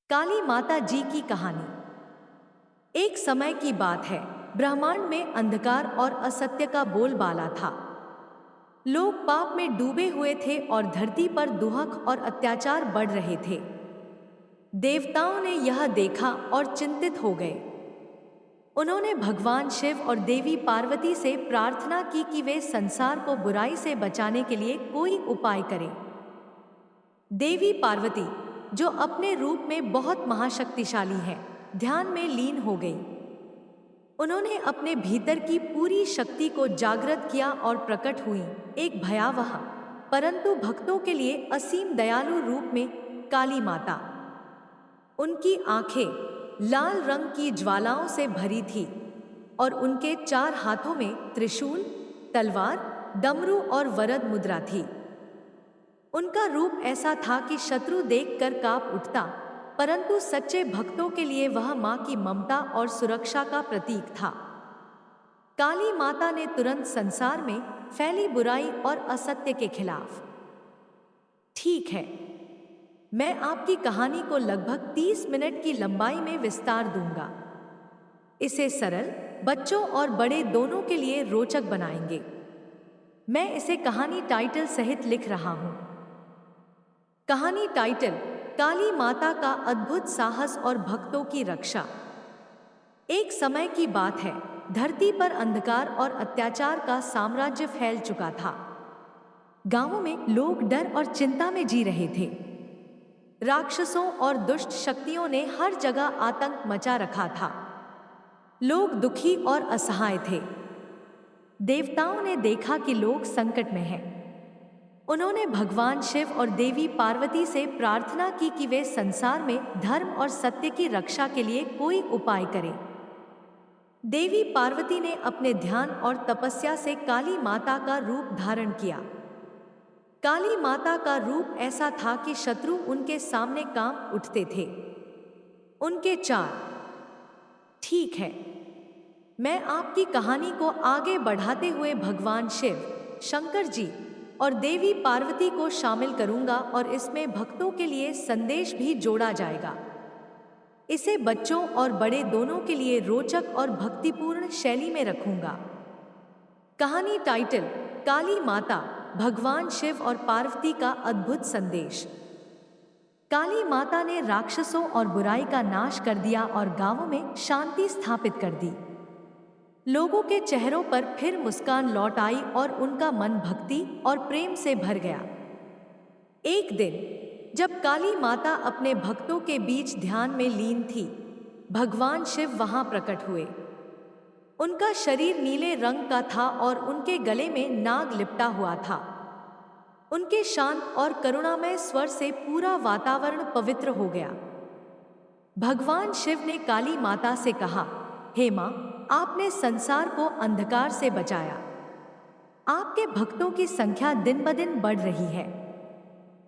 काली माता जी की कहानी। एक समय की बात है। ब्रह्मांड में अंधकार और असत्य का बोलबाला था। लोग पाप में डूबे हुए थे और धरती पर दुहक और अत्याचार बढ़ रहे थे। देवताओं ने यह देखा और चिंतित हो गए। उन्होंने भगवान शिव और देवी पार्वती से प्रार्थना की कि वे संसार को बुराई से बचाने के लिए कोई उपाय करें। देवी पार्वती, जो अपने रूप में बहुत महाशक्तिशाली है, ध्यान में लीन हो गई। उन्होंने अपने भीतर की पूरी शक्ति को जागृत किया और प्रकट हुई एक भयावह परंतु भक्तों के लिए असीम दयालु रूप में काली माता। उनकी आंखें लाल रंग की ज्वालाओं से भरी थी और उनके चार हाथों में त्रिशूल, तलवार, डमरू और वरद मुद्रा थी। उनका रूप ऐसा था कि शत्रु देखकर कांप उठता, परंतु सच्चे भक्तों के लिए वह मां की ममता और सुरक्षा का प्रतीक था। काली माता ने तुरंत संसार में फैली बुराई और असत्य के खिलाफ। ठीक है, मैं आपकी कहानी को लगभग 30 मिनट की लंबाई में विस्तार दूंगा। इसे सरल, बच्चों और बड़े दोनों के लिए रोचक बनाएंगे। मैं इसे कहानी टाइटल सहित लिख रहा हूं। कहानी टाइटल: काली माता का अद्भुत साहस और भक्तों की रक्षा। एक समय की बात है। धरती पर अंधकार और अत्याचार का साम्राज्य फैल चुका था। गांवों में लोग डर और चिंता में जी रहे थे। राक्षसों और दुष्ट शक्तियों ने हर जगह आतंक मचा रखा था। लोग दुखी और असहाय थे। देवताओं ने देखा कि लोग संकट में हैं। उन्होंने भगवान शिव और देवी पार्वती से प्रार्थना की कि वे संसार में धर्म और सत्य की रक्षा के लिए कोई उपाय करें। देवी पार्वती ने अपने ध्यान और तपस्या से काली माता का रूप धारण किया। काली माता का रूप ऐसा था कि शत्रु उनके सामने कांप उठते थे। उनके चार। ठीक है, मैं आपकी कहानी को आगे बढ़ाते हुए भगवान शिव, शंकर जी और देवी पार्वती को शामिल करूंगा और इसमें भक्तों के लिए संदेश भी जोड़ा जाएगा। इसे बच्चों और बड़े दोनों के लिए रोचक और भक्तिपूर्ण शैली में रखूंगा। कहानी टाइटल: काली माता, भगवान शिव और पार्वती का अद्भुत संदेश। काली माता ने राक्षसों और बुराई का नाश कर दिया और गांवों में शांति स्थापित कर दी। लोगों के चेहरों पर फिर मुस्कान लौट आई और उनका मन भक्ति और प्रेम से भर गया। एक दिन जब काली माता अपने भक्तों के बीच ध्यान में लीन थी, भगवान शिव वहां प्रकट हुए। उनका शरीर नीले रंग का था और उनके गले में नाग लिपटा हुआ था। उनके शांत और करुणामय स्वर से पूरा वातावरण पवित्र हो गया। भगवान शिव ने काली माता से कहा, हे मां, आपने संसार को अंधकार से बचाया। आपके भक्तों की संख्या दिन ब दिन बढ़ रही है।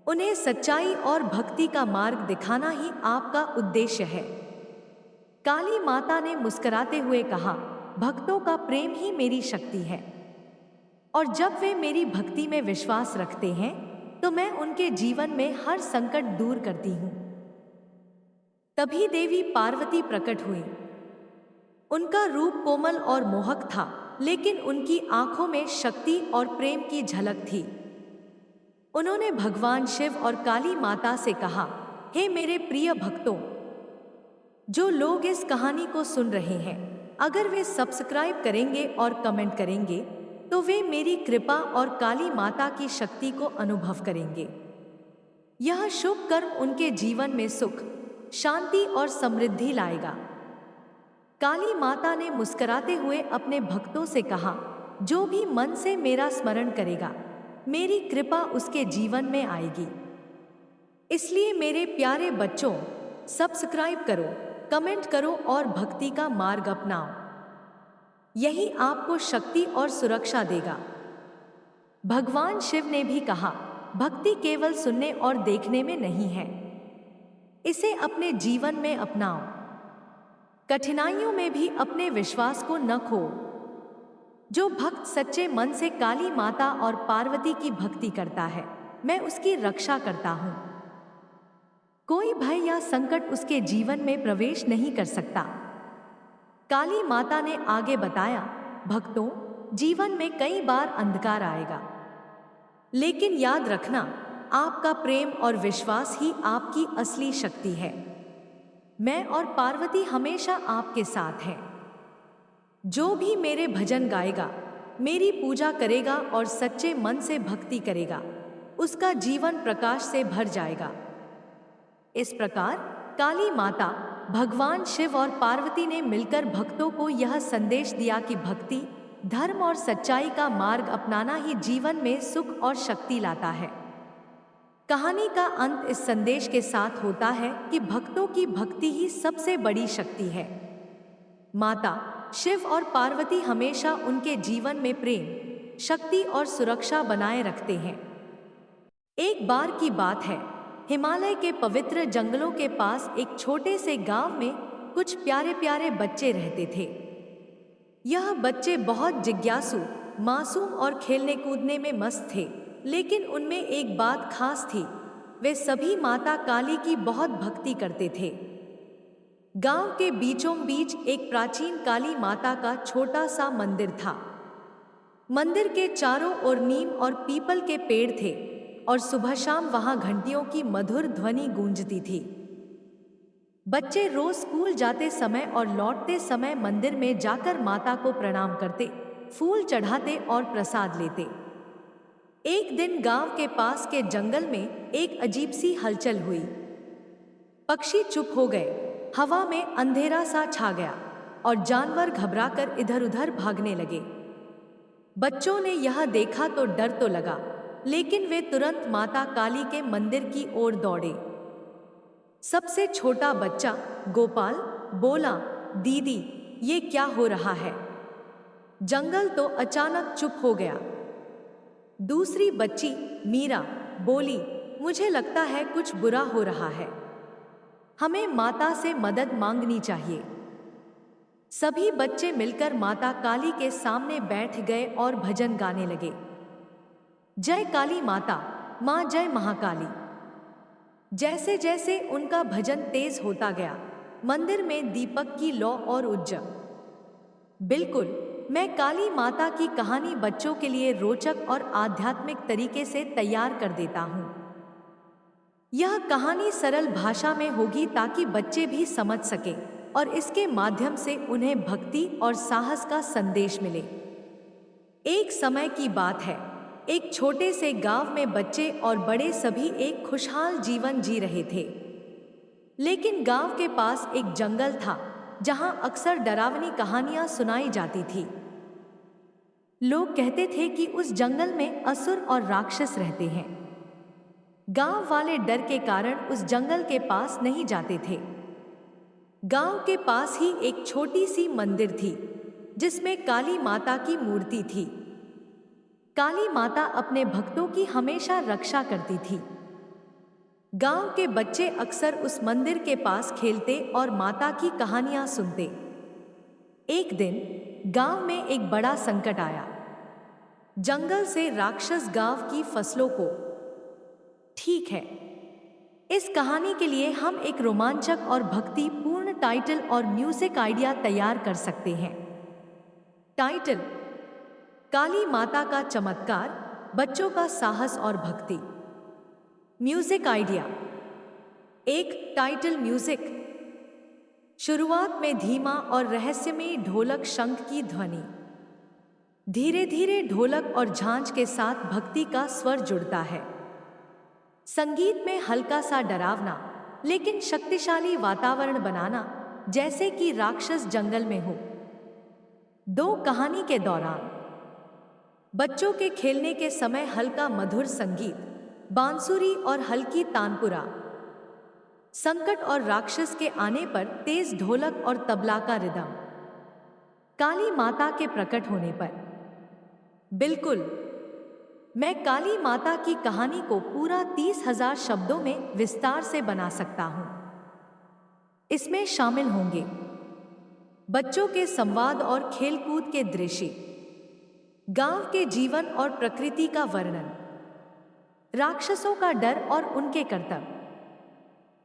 उन्हें सच्चाई और भक्ति का मार्ग दिखाना ही आपका उद्देश्य है। काली माता ने मुस्कुराते हुए कहा, भक्तों का प्रेम ही मेरी शक्ति है और जब वे मेरी भक्ति में विश्वास रखते हैं तो मैं उनके जीवन में हर संकट दूर करती हूँ। तभी देवी पार्वती प्रकट हुई। उनका रूप कोमल और मोहक था, लेकिन उनकी आंखों में शक्ति और प्रेम की झलक थी। उन्होंने भगवान शिव और काली माता से कहा, हे मेरे प्रिय भक्तों, जो लोग इस कहानी को सुन रहे हैं, अगर वे सब्सक्राइब करेंगे और कमेंट करेंगे तो वे मेरी कृपा और काली माता की शक्ति को अनुभव करेंगे। यह शुभ कर्म उनके जीवन में सुख, शांति और समृद्धि लाएगा। काली माता ने मुस्कुराते हुए अपने भक्तों से कहा, जो भी मन से मेरा स्मरण करेगा, मेरी कृपा उसके जीवन में आएगी। इसलिए मेरे प्यारे बच्चों, सब्सक्राइब करो, कमेंट करो और भक्ति का मार्ग अपनाओ। यही आपको शक्ति और सुरक्षा देगा। भगवान शिव ने भी कहा, भक्ति केवल सुनने और देखने में नहीं है, इसे अपने जीवन में अपनाओ। कठिनाइयों में भी अपने विश्वास को न खो। जो भक्त सच्चे मन से काली माता और पार्वती की भक्ति करता है, मैं उसकी रक्षा करता हूँ। कोई भय या संकट उसके जीवन में प्रवेश नहीं कर सकता। काली माता ने आगे बताया, भक्तों, जीवन में कई बार अंधकार आएगा, लेकिन याद रखना, आपका प्रेम और विश्वास ही आपकी असली शक्ति है। मैं और पार्वती हमेशा आपके साथ हैं। जो भी मेरे भजन गाएगा, मेरी पूजा करेगा और सच्चे मन से भक्ति करेगा, उसका जीवन प्रकाश से भर जाएगा। इस प्रकार काली माता, भगवान शिव और पार्वती ने मिलकर भक्तों को यह संदेश दिया कि भक्ति, धर्म और सच्चाई का मार्ग अपनाना ही जीवन में सुख और शक्ति लाता है। कहानी का अंत इस संदेश के साथ होता है कि भक्तों की भक्ति ही सबसे बड़ी शक्ति है। माता शिव और पार्वती हमेशा उनके जीवन में प्रेम, शक्ति और सुरक्षा बनाए रखते हैं। एक बार की बात है, हिमालय के पवित्र जंगलों के पास एक छोटे से गांव में कुछ प्यारे प्यारे बच्चे रहते थे। यह बच्चे बहुत जिज्ञासु, मासूम और खेलने कूदने में मस्त थे, लेकिन उनमें एक बात खास थी, वे सभी माता काली की बहुत भक्ति करते थे। गांव के बीचों बीच एक प्राचीन काली माता का छोटा सा मंदिर था। मंदिर के चारों ओर नीम और पीपल के पेड़ थे और सुबह शाम वहां घंटियों की मधुर ध्वनि गूंजती थी। बच्चे रोज स्कूल जाते समय और लौटते समय मंदिर में जाकर माता को प्रणाम करते, फूल चढ़ाते और प्रसाद लेते। एक दिन गांव के पास के जंगल में एक अजीब सी हलचल हुई। पक्षी चुप हो गए, हवा में अंधेरा सा छा गया और जानवर घबराकर इधर-उधर भागने लगे। बच्चों ने यह देखा तो डर तो लगा, लेकिन वे तुरंत माता काली के मंदिर की ओर दौड़े। सबसे छोटा बच्चा गोपाल बोला, दीदी, ये क्या हो रहा है? जंगल तो अचानक चुप हो गया। दूसरी बच्ची मीरा बोली, मुझे लगता है कुछ बुरा हो रहा है, हमें माता से मदद मांगनी चाहिए। सभी बच्चे मिलकर माता काली के सामने बैठ गए और भजन गाने लगे। जय काली माता, माँ जय महाकाली। जैसे जैसे उनका भजन तेज होता गया, मंदिर में दीपक की लौ और उज्जल। बिल्कुल, मैं काली माता की कहानी बच्चों के लिए रोचक और आध्यात्मिक तरीके से तैयार कर देता हूँ। यह कहानी सरल भाषा में होगी ताकि बच्चे भी समझ सकें और इसके माध्यम से उन्हें भक्ति और साहस का संदेश मिले। एक समय की बात है, एक छोटे से गांव में बच्चे और बड़े सभी एक खुशहाल जीवन जी रहे थे। लेकिन गांव के पास एक जंगल था जहां अक्सर डरावनी कहानियां सुनाई जाती थी। लोग कहते थे कि उस जंगल में असुर और राक्षस रहते हैं। गांव वाले डर के कारण उस जंगल के पास नहीं जाते थे। गांव के पास ही एक छोटी सी मंदिर थी जिसमें काली माता की मूर्ति थी। काली माता अपने भक्तों की हमेशा रक्षा करती थी। गांव के बच्चे अक्सर उस मंदिर के पास खेलते और माता की कहानियां सुनते। एक दिन गांव में एक बड़ा संकट आया। जंगल से राक्षस गांव की फसलों को। ठीक है, इस कहानी के लिए हम एक रोमांचक और भक्तिपूर्ण टाइटल और म्यूजिक आइडिया तैयार कर सकते हैं। टाइटल: काली माता का चमत्कार, बच्चों का साहस और भक्ति। म्यूजिक आइडिया: एक टाइटल म्यूजिक। शुरुआत में धीमा और रहस्यमयी ढोलक शंख की ध्वनि। धीरे धीरे ढोलक और झांझ के साथ भक्ति का स्वर जुड़ता है। संगीत में हल्का सा डरावना लेकिन शक्तिशाली वातावरण बनाना, जैसे कि राक्षस जंगल में हो। दो कहानी के दौरान बच्चों के खेलने के समय हल्का मधुर संगीत, बांसुरी और हल्की तानपुरा। संकट और राक्षस के आने पर तेज ढोलक और तबला का रिदम। काली माता के प्रकट होने पर। बिल्कुल, मैं काली माता की कहानी को पूरा 30,000 शब्दों में विस्तार से बना सकता हूं। इसमें शामिल होंगे बच्चों के संवाद और खेलकूद के दृश्य, गांव के जीवन और प्रकृति का वर्णन, राक्षसों का डर और उनके कर्तव्य,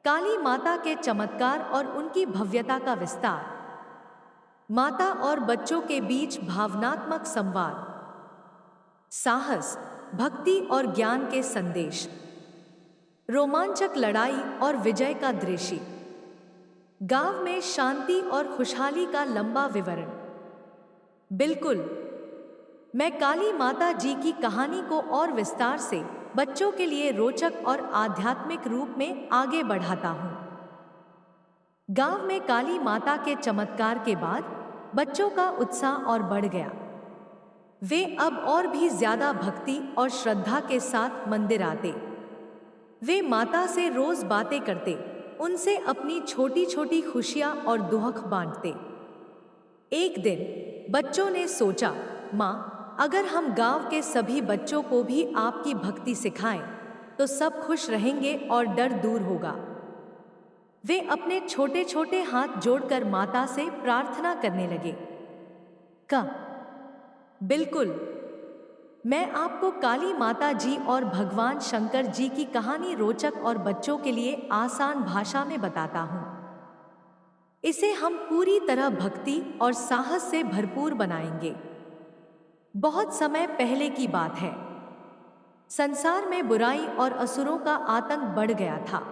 काली माता के चमत्कार और उनकी भव्यता का विस्तार। माता और बच्चों के बीच भावनात्मक संवाद। साहस, भक्ति और ज्ञान के संदेश। रोमांचक लड़ाई और विजय का दृश्य। गांव में शांति और खुशहाली का लंबा विवरण। बिल्कुल, मैं काली माता जी की कहानी को और विस्तार से बच्चों के लिए रोचक और आध्यात्मिक रूप में आगे बढ़ाता हूँ। गांव में काली माता के चमत्कार के बाद बच्चों का उत्साह और बढ़ गया। वे अब और भी ज्यादा भक्ति और श्रद्धा के साथ मंदिर आते। वे माता से रोज बातें करते, उनसे अपनी छोटी छोटी खुशियां और दुख बांटते। एक दिन बच्चों ने सोचा, माँ, अगर हम गांव के सभी बच्चों को भी आपकी भक्ति सिखाएं, तो सब खुश रहेंगे और डर दूर होगा। वे अपने छोटे छोटे हाथ जोड़कर माता से प्रार्थना करने लगे। बिल्कुल, मैं आपको काली माता जी और भगवान शंकर जी की कहानी रोचक और बच्चों के लिए आसान भाषा में बताता हूँ। इसे हम पूरी तरह भक्ति और साहस से भरपूर बनाएंगे। बहुत समय पहले की बात है। संसार में बुराई और असुरों का आतंक बढ़ गया था।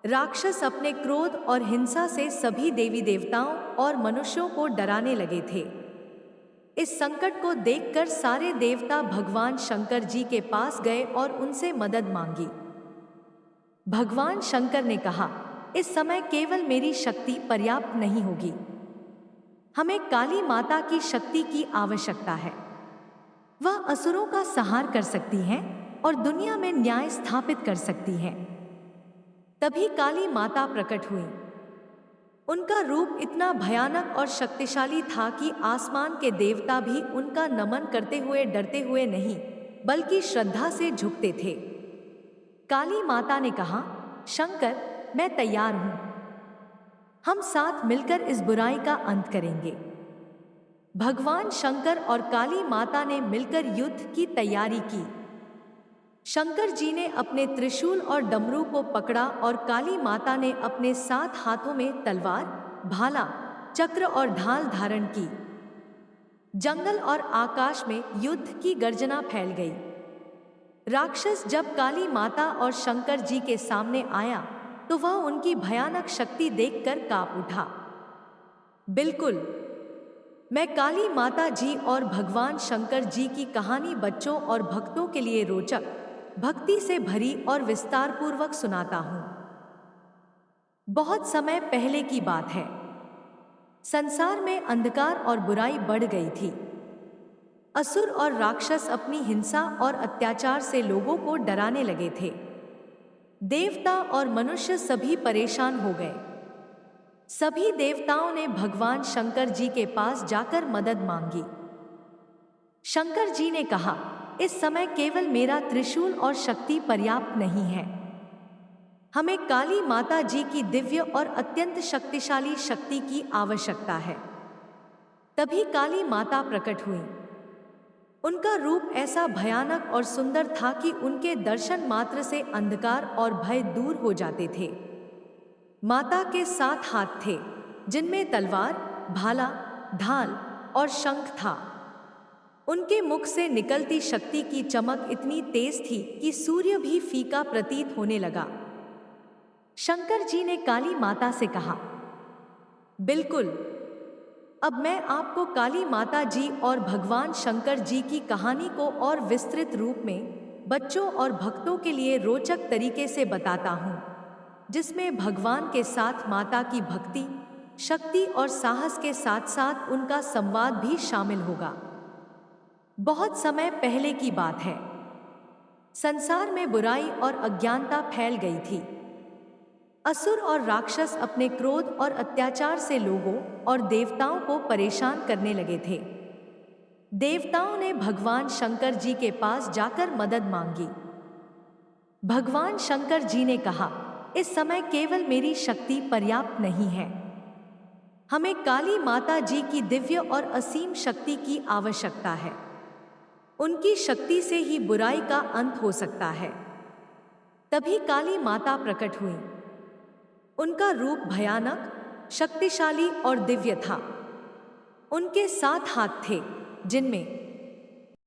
राक्षस अपने क्रोध और हिंसा से सभी देवी देवताओं और मनुष्यों को डराने लगे थे। इस संकट को देखकर सारे देवता भगवान शंकर जी के पास गए और उनसे मदद मांगी। भगवान शंकर ने कहा, इस समय केवल मेरी शक्ति पर्याप्त नहीं होगी। हमें काली माता की शक्ति की आवश्यकता है। वह असुरों का संहार कर सकती हैं और दुनिया में न्याय स्थापित कर सकती हैं। तभी काली माता प्रकट हुई। उनका रूप इतना भयानक और शक्तिशाली था कि आसमान के देवता भी उनका नमन करते हुए डरते हुए नहीं, बल्कि श्रद्धा से झुकते थे। काली माता ने कहा, शंकर, मैं तैयार हूं। हम साथ मिलकर इस बुराई का अंत करेंगे। भगवान शंकर और काली माता ने मिलकर युद्ध की तैयारी की। शंकर जी ने अपने त्रिशूल और डमरू को पकड़ा और काली माता ने अपने 7 हाथों में तलवार, भाला, चक्र और ढाल धारण की। जंगल और आकाश में युद्ध की गर्जना फैल गई। राक्षस जब काली माता और शंकर जी के सामने आया, तो वह उनकी भयानक शक्ति देखकर कांप उठा। बिल्कुल, मैं काली माता जी और भगवान शंकर जी की कहानी बच्चों और भक्तों के लिए रोचक, भक्ति से भरी और विस्तार पूर्वक सुनाता हूं। बहुत समय पहले की बात है। संसार में अंधकार और बुराई बढ़ गई थी। असुर और राक्षस अपनी हिंसा और अत्याचार से लोगों को डराने लगे थे। देवता और मनुष्य सभी परेशान हो गए। सभी देवताओं ने भगवान शंकर जी के पास जाकर मदद मांगी। शंकर जी ने कहा, इस समय केवल मेरा त्रिशूल और शक्ति पर्याप्त नहीं है। हमें काली माता जी की दिव्य और अत्यंत शक्तिशाली शक्ति की आवश्यकता है। तभी काली माता प्रकट हुई। उनका रूप ऐसा भयानक और सुंदर था कि उनके दर्शन मात्र से अंधकार और भय दूर हो जाते थे। माता के 7 हाथ थे, जिनमें तलवार, भाला, ढाल और शंख था। उनके मुख से निकलती शक्ति की चमक इतनी तेज थी कि सूर्य भी फीका प्रतीत होने लगा। शंकर जी ने काली माता से कहा, बिल्कुल, अब मैं आपको काली माता जी और भगवान शंकर जी की कहानी को और विस्तृत रूप में बच्चों और भक्तों के लिए रोचक तरीके से बताता हूँ, जिसमें भगवान के साथ माता की भक्ति, शक्ति और साहस के साथ साथ उनका संवाद भी शामिल होगा। बहुत समय पहले की बात है। संसार में बुराई और अज्ञानता फैल गई थी। असुर और राक्षस अपने क्रोध और अत्याचार से लोगों और देवताओं को परेशान करने लगे थे। देवताओं ने भगवान शंकर जी के पास जाकर मदद मांगी। भगवान शंकर जी ने कहा, इस समय केवल मेरी शक्ति पर्याप्त नहीं है। हमें काली माता जी की दिव्य और असीम शक्ति की आवश्यकता है। उनकी शक्ति से ही बुराई का अंत हो सकता है। तभी काली माता प्रकट हुई। उनका रूप भयानक, शक्तिशाली और दिव्य था। उनके 7 हाथ थे, जिनमें